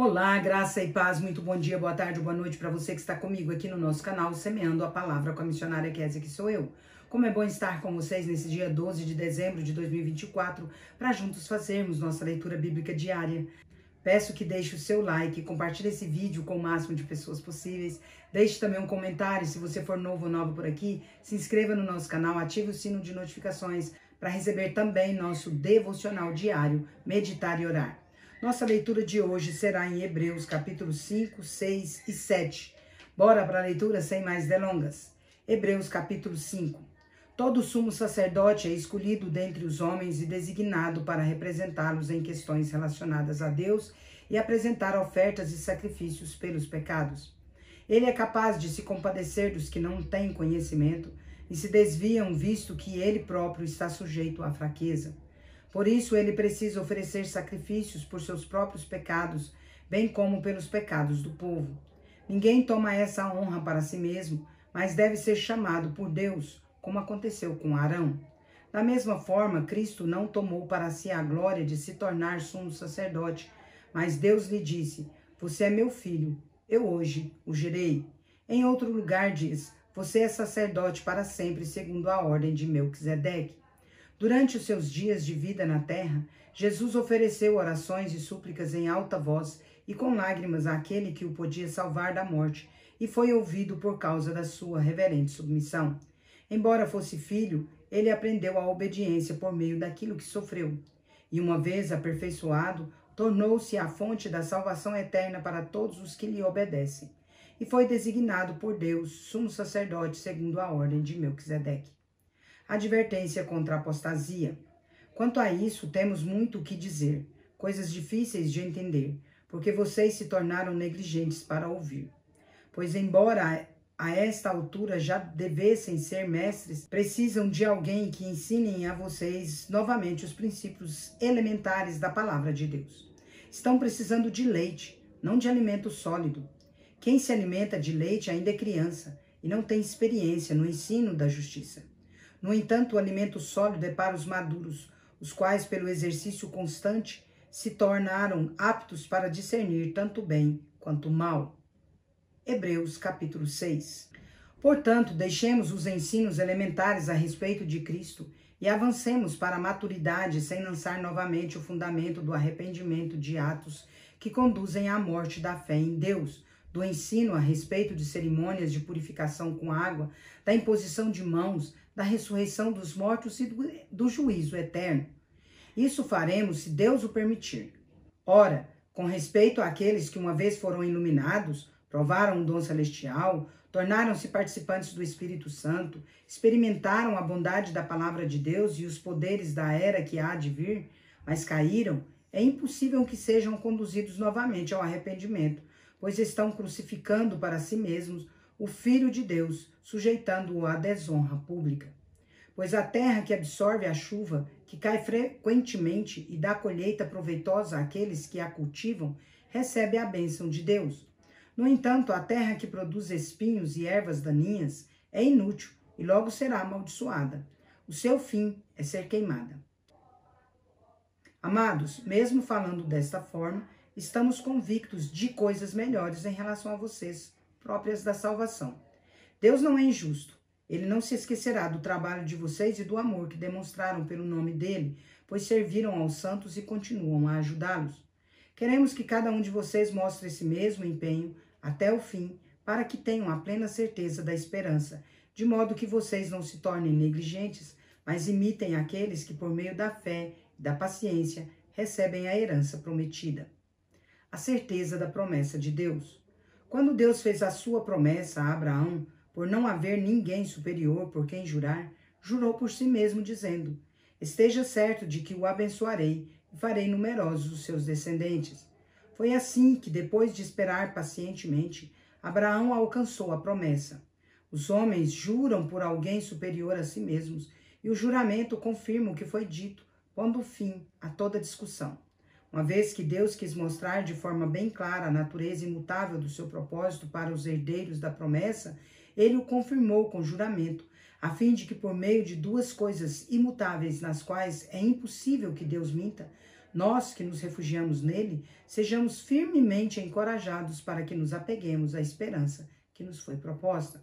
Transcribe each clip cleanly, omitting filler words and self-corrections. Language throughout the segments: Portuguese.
Olá, graça e paz, muito bom dia, boa tarde, boa noite para você que está comigo aqui no nosso canal, Semeando a Palavra com a missionária Kézia, que sou eu. Como é bom estar com vocês nesse dia 12 de dezembro de 2024, para juntos fazermos nossa leitura bíblica diária. Peço que deixe o seu like, compartilhe esse vídeo com o máximo de pessoas possíveis. Deixe também um comentário, se você for novo ou nova por aqui, se inscreva no nosso canal, ative o sino de notificações para receber também nosso devocional diário, Meditar e Orar. Nossa leitura de hoje será em Hebreus, capítulos 5, 6 e 7. Bora para a leitura sem mais delongas. Hebreus, capítulo 5. Todo sumo sacerdote é escolhido dentre os homens e designado para representá-los em questões relacionadas a Deus e apresentar ofertas e sacrifícios pelos pecados. Ele é capaz de se compadecer dos que não têm conhecimento e se desviam, visto que ele próprio está sujeito à fraqueza. Por isso, ele precisa oferecer sacrifícios por seus próprios pecados, bem como pelos pecados do povo. Ninguém toma essa honra para si mesmo, mas deve ser chamado por Deus, como aconteceu com Arão. Da mesma forma, Cristo não tomou para si a glória de se tornar sumo sacerdote, mas Deus lhe disse: "Você é meu filho, eu hoje o gerei." Em outro lugar diz: "Você é sacerdote para sempre, segundo a ordem de Melquisedeque." Durante os seus dias de vida na terra, Jesus ofereceu orações e súplicas em alta voz e com lágrimas àquele que o podia salvar da morte, e foi ouvido por causa da sua reverente submissão. Embora fosse filho, ele aprendeu a obediência por meio daquilo que sofreu. E uma vez aperfeiçoado, tornou-se a fonte da salvação eterna para todos os que lhe obedecem. E foi designado por Deus sumo sacerdote segundo a ordem de Melquisedeque. Advertência contra a apostasia. Quanto a isso, temos muito o que dizer, coisas difíceis de entender, porque vocês se tornaram negligentes para ouvir. Pois, embora a esta altura já devessem ser mestres, precisam de alguém que ensine a vocês novamente os princípios elementares da palavra de Deus. Estão precisando de leite, não de alimento sólido. Quem se alimenta de leite ainda é criança e não tem experiência no ensino da justiça. No entanto, o alimento sólido é para os maduros, os quais, pelo exercício constante, se tornaram aptos para discernir tanto o bem quanto o mal. Hebreus, capítulo 6. Portanto, deixemos os ensinos elementares a respeito de Cristo e avancemos para a maturidade sem lançar novamente o fundamento do arrependimento de atos que conduzem à morte da fé em Deus, do ensino a respeito de cerimônias de purificação com água, da imposição de mãos, da ressurreição dos mortos e do juízo eterno. Isso faremos se Deus o permitir. Ora, com respeito àqueles que uma vez foram iluminados, provaram o dom celestial, tornaram-se participantes do Espírito Santo, experimentaram a bondade da palavra de Deus e os poderes da era que há de vir, mas caíram, é impossível que sejam conduzidos novamente ao arrependimento, pois estão crucificando para si mesmos o Filho de Deus, sujeitando-o à desonra pública. Pois a terra que absorve a chuva, que cai frequentemente e dá colheita proveitosa àqueles que a cultivam, recebe a bênção de Deus. No entanto, a terra que produz espinhos e ervas daninhas é inútil e logo será amaldiçoada. O seu fim é ser queimada. Amados, mesmo falando desta forma, estamos convictos de coisas melhores em relação a vocês, próprias da salvação. Deus não é injusto. Ele não se esquecerá do trabalho de vocês e do amor que demonstraram pelo nome dele, pois serviram aos santos e continuam a ajudá-los. Queremos que cada um de vocês mostre esse mesmo empenho até o fim, para que tenham a plena certeza da esperança, de modo que vocês não se tornem negligentes, mas imitem aqueles que, por meio da fé e da paciência, recebem a herança prometida. A certeza da promessa de Deus. Quando Deus fez a sua promessa a Abraão, por não haver ninguém superior por quem jurar, jurou por si mesmo, dizendo: "Esteja certo de que o abençoarei e farei numerosos os seus descendentes." Foi assim que, depois de esperar pacientemente, Abraão alcançou a promessa. Os homens juram por alguém superior a si mesmos, e o juramento confirma o que foi dito, pondo fim a toda discussão. Uma vez que Deus quis mostrar de forma bem clara a natureza imutável do seu propósito para os herdeiros da promessa, ele o confirmou com juramento, a fim de que por meio de duas coisas imutáveis nas quais é impossível que Deus minta, Nós que nos refugiamos nele, sejamos firmemente encorajados para que nos apeguemos à esperança que nos foi proposta.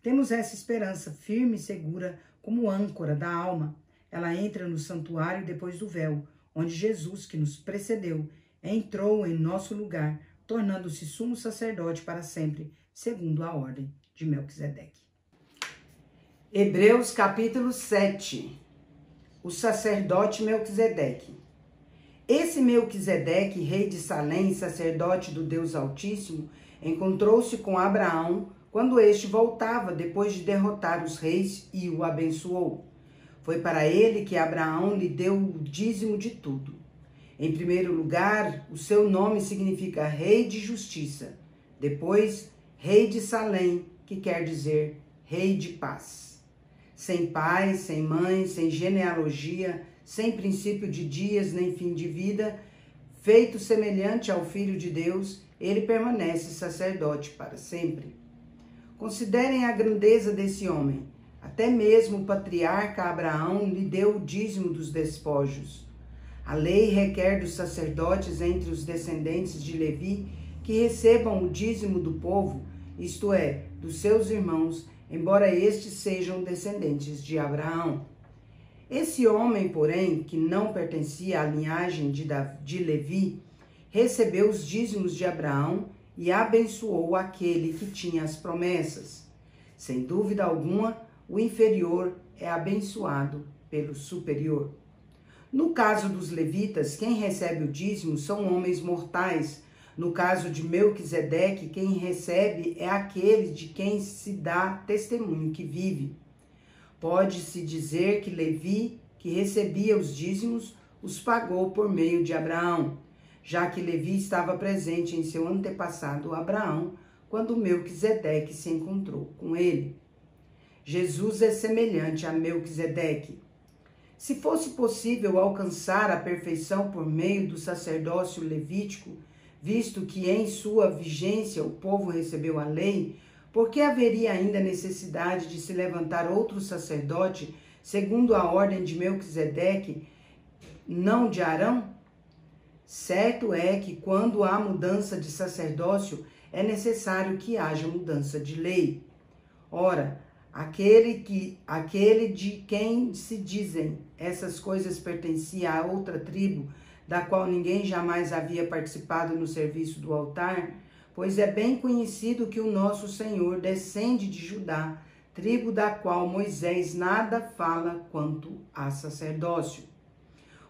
Temos essa esperança firme e segura como âncora da alma. Ela entra no santuário depois do véu, onde Jesus, que nos precedeu, entrou em nosso lugar, tornando-se sumo sacerdote para sempre, segundo a ordem de Melquisedeque. Hebreus capítulo 7. O sacerdote Melquisedeque. Esse Melquisedeque, rei de Salém, sacerdote do Deus Altíssimo, encontrou-se com Abraão quando este voltava depois de derrotar os reis e o abençoou. Foi para ele que Abraão lhe deu o dízimo de tudo. Em primeiro lugar, o seu nome significa Rei de Justiça. Depois, Rei de Salém, que quer dizer Rei de Paz. Sem pai, sem mãe, sem genealogia, sem princípio de dias nem fim de vida, feito semelhante ao Filho de Deus, ele permanece sacerdote para sempre. Considerem a grandeza desse homem. Até mesmo o patriarca Abraão lhe deu o dízimo dos despojos. A lei requer dos sacerdotes entre os descendentes de Levi que recebam o dízimo do povo, isto é, dos seus irmãos, embora estes sejam descendentes de Abraão. Esse homem, porém, que não pertencia à linhagem de Levi, recebeu os dízimos de Abraão e abençoou aquele que tinha as promessas. Sem dúvida alguma, o inferior é abençoado pelo superior. No caso dos levitas, quem recebe o dízimo são homens mortais. No caso de Melquisedeque, quem recebe é aquele de quem se dá testemunho que vive. Pode-se dizer que Levi, que recebia os dízimos, os pagou por meio de Abraão, já que Levi estava presente em seu antepassado Abraão, quando Melquisedeque se encontrou com ele. Jesus é semelhante a Melquisedeque. Se fosse possível alcançar a perfeição por meio do sacerdócio levítico, visto que em sua vigência o povo recebeu a lei, por que haveria ainda necessidade de se levantar outro sacerdote, segundo a ordem de Melquisedeque, não de Arão? Certo é que quando há mudança de sacerdócio, é necessário que haja mudança de lei. Ora, aquele de quem se dizem essas coisas pertencia a outra tribo, da qual ninguém jamais havia participado no serviço do altar, pois é bem conhecido que o nosso Senhor descende de Judá, tribo da qual Moisés nada fala quanto a sacerdócio.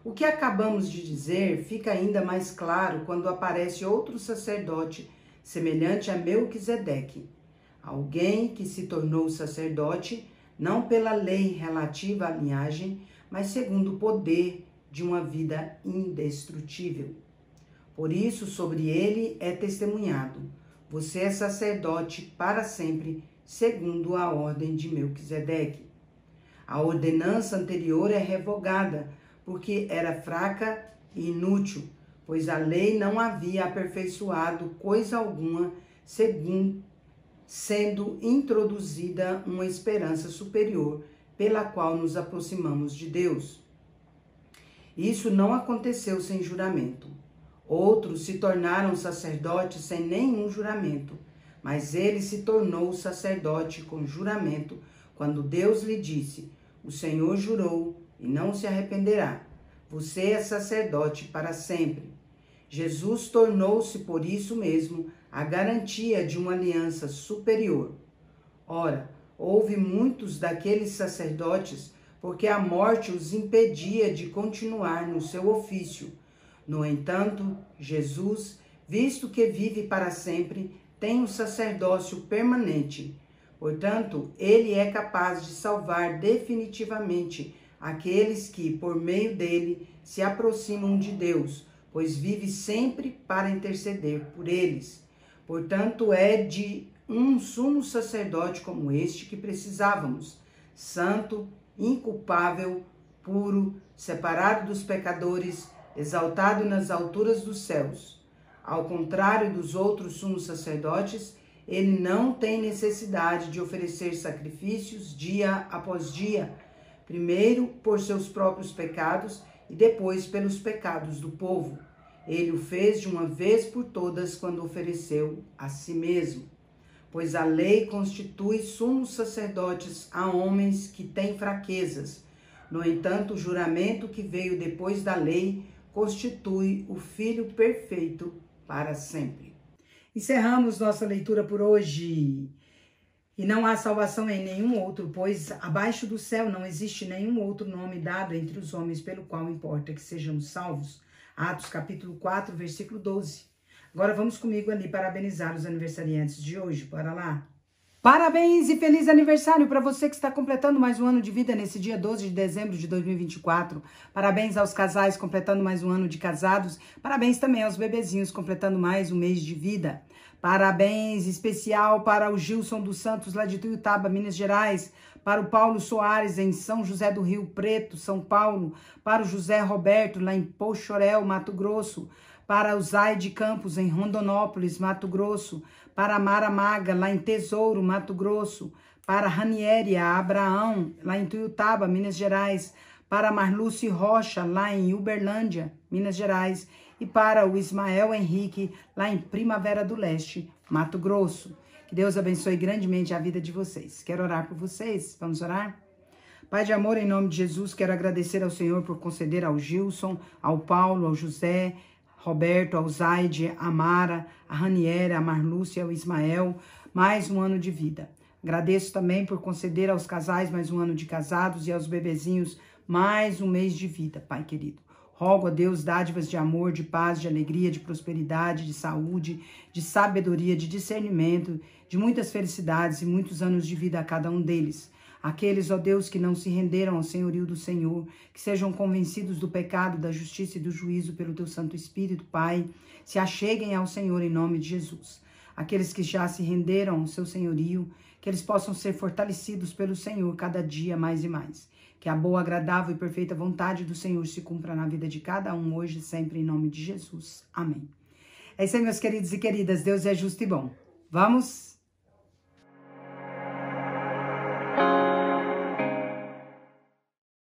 O que acabamos de dizer fica ainda mais claro quando aparece outro sacerdote semelhante a Melquisedeque, alguém que se tornou sacerdote não pela lei relativa à linhagem, mas segundo o poder de uma vida indestrutível. Por isso, sobre ele é testemunhado: você é sacerdote para sempre, segundo a ordem de Melquisedeque. A ordenança anterior é revogada, porque era fraca e inútil, pois a lei não havia aperfeiçoado coisa alguma, sendo introduzida uma esperança superior, pela qual nos aproximamos de Deus. Isso não aconteceu sem juramento. Outros se tornaram sacerdotes sem nenhum juramento, mas ele se tornou sacerdote com juramento, quando Deus lhe disse: o Senhor jurou e não se arrependerá. Você é sacerdote para sempre. Jesus tornou-se por isso mesmo a garantia de uma aliança superior. Ora, houve muitos daqueles sacerdotes porque a morte os impedia de continuar no seu ofício. No entanto, Jesus, visto que vive para sempre, tem um sacerdócio permanente. Portanto, ele é capaz de salvar definitivamente aqueles que, por meio dele, se aproximam de Deus, pois vive sempre para interceder por eles. Portanto, é de um sumo sacerdote como este que precisávamos, santo, inculpável, puro, separado dos pecadores, exaltado nas alturas dos céus. Ao contrário dos outros sumos sacerdotes, ele não tem necessidade de oferecer sacrifícios dia após dia, primeiro por seus próprios pecados e depois pelos pecados do povo. Ele o fez de uma vez por todas quando ofereceu a si mesmo. Pois a lei constitui sumos sacerdotes a homens que têm fraquezas. No entanto, o juramento que veio depois da lei constitui o Filho perfeito para sempre. Encerramos nossa leitura por hoje. E não há salvação em nenhum outro, pois abaixo do céu não existe nenhum outro nome dado entre os homens pelo qual importa que sejamos salvos. Atos capítulo 4, versículo 12. Agora vamos comigo ali parabenizar os aniversariantes de hoje. Bora lá? Parabéns e feliz aniversário para você que está completando mais um ano de vida nesse dia 12 de dezembro de 2024. Parabéns aos casais completando mais um ano de casados. Parabéns também aos bebezinhos completando mais um mês de vida. Parabéns especial para o Gilson dos Santos, lá de Tuiutaba, Minas Gerais. Para o Paulo Soares, em São José do Rio Preto, São Paulo. Para o José Roberto, lá em Pochorel, Mato Grosso. Para o Zaide Campos, em Rondonópolis, Mato Grosso. Para a Mara Maga, lá em Tesouro, Mato Grosso. Para a Ranieri Abraão, lá em Tuiutaba, Minas Gerais. Para a Marluce Rocha, lá em Uberlândia, Minas Gerais. E para o Ismael Henrique, lá em Primavera do Leste, Mato Grosso. Que Deus abençoe grandemente a vida de vocês. Quero orar por vocês? Vamos orar? Pai de amor, em nome de Jesus, quero agradecer ao Senhor por conceder ao Gilson, ao Paulo, ao José, Roberto, ao Zaide, a Mara, a Raniera, a Marlúcia, ao Ismael, mais um ano de vida. Agradeço também por conceder aos casais mais um ano de casados e aos bebezinhos mais um mês de vida, Pai querido. Rogo a Deus dádivas de amor, de paz, de alegria, de prosperidade, de saúde, de sabedoria, de discernimento, de muitas felicidades e muitos anos de vida a cada um deles. Aqueles, ó Deus, que não se renderam ao senhorio do Senhor, que sejam convencidos do pecado, da justiça e do juízo pelo Teu Santo Espírito, Pai, se acheguem ao Senhor em nome de Jesus. Aqueles que já se renderam ao seu senhorio, que eles possam ser fortalecidos pelo Senhor cada dia mais e mais. Que a boa, agradável e perfeita vontade do Senhor se cumpra na vida de cada um hoje e sempre em nome de Jesus. Amém. É isso aí, meus queridos e queridas. Deus é justo e bom. Vamos?